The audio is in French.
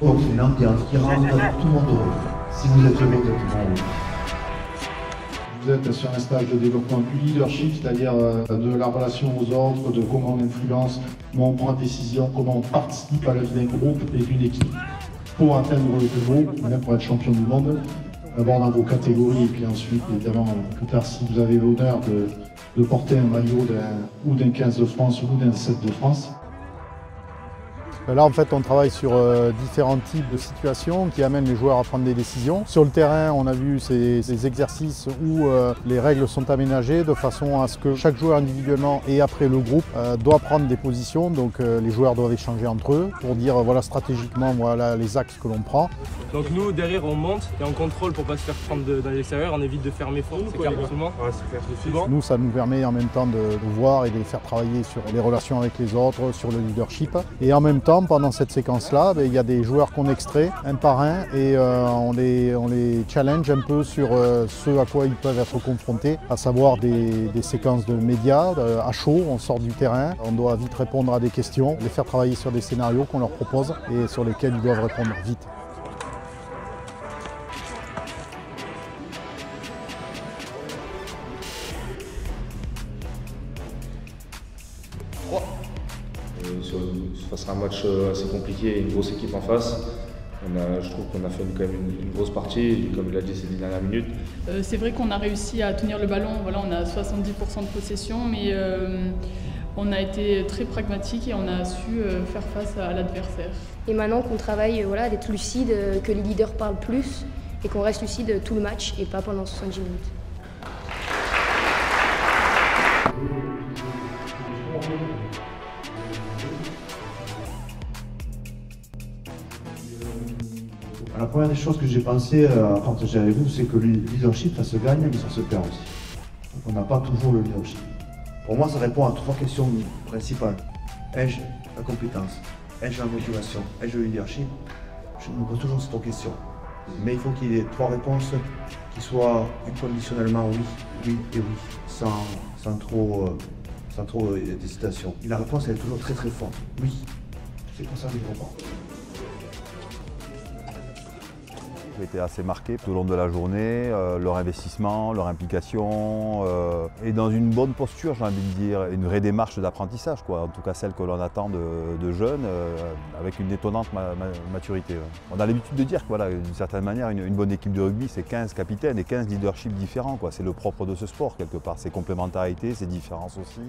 Donc c'est une ambiance qui rend tout le monde heureux. Si vous êtes heureux, vous êtes heureux. Vous êtes sur un stage de développement du leadership, c'est-à-dire de la relation aux autres, de comment on influence, comment on prend des décisions, comment on participe à la vie d'un groupe et d'une équipe pour atteindre le plus haut, même pour être champion du monde. D'abord dans vos catégories et puis ensuite, évidemment, plus tard, si vous avez l'honneur de porter un maillot d'un 15 de France ou d'un 7 de France. Là, en fait, on travaille sur différents types de situations qui amènent les joueurs à prendre des décisions. Sur le terrain, on a vu ces exercices où les règles sont aménagées de façon à ce que chaque joueur individuellement et après le groupe doit prendre des positions. Donc les joueurs doivent échanger entre eux pour dire voilà stratégiquement voilà les axes que l'on prend. Donc nous, derrière, on monte et on contrôle pour ne pas se faire prendre dans l'extérieur. On évite de fermer fort, c'est clair pour tout le monde. Nous, ça nous permet en même temps de voir et de les faire travailler sur les relations avec les autres, sur le leadership. Et en même temps, pendant cette séquence-là, il y a des joueurs qu'on extrait un par un et on les challenge un peu sur ce à quoi ils peuvent être confrontés, à savoir des séquences de médias à chaud, on sort du terrain, on doit vite répondre à des questions, les faire travailler sur des scénarios qu'on leur propose et sur lesquels ils doivent répondre vite. Face à un match assez compliqué et une grosse équipe en face, je trouve qu'on a fait quand même une grosse partie, comme il a dit, ces 10 dernières minutes. C'est vrai qu'on a réussi à tenir le ballon, voilà, on a 70% de possession, mais on a été très pragmatique et on a su faire face à l'adversaire. Et maintenant qu'on travaille voilà, d'être lucide, que les leaders parlent plus et qu'on reste lucide tout le match et pas pendant 70 minutes. La première des choses que j'ai pensé à partager avec vous, c'est que le leadership, ça se gagne, mais ça se perd aussi. Donc on n'a pas toujours le leadership. Pour moi, ça répond à trois questions principales. Ai-je la compétence? Ai-je la motivation? Ai-je le leadership? Je me pose toujours cette question. Mais il faut qu'il y ait trois réponses qui soient inconditionnellement oui, oui et oui, sans trop d'hésitation. Et la réponse, elle est toujours très très forte. Oui. C'est pour ça que je comprends. J'ai été assez marqué tout au long de la journée, leur investissement, leur implication et dans une bonne posture, j'ai envie de dire, une vraie démarche d'apprentissage, en tout cas celle que l'on attend de jeunes, avec une étonnante maturité. On a l'habitude de dire que voilà, d'une certaine manière, une bonne équipe de rugby, c'est 15 capitaines et 15 leaderships différents. C'est le propre de ce sport quelque part, ses complémentarités, ses différences aussi.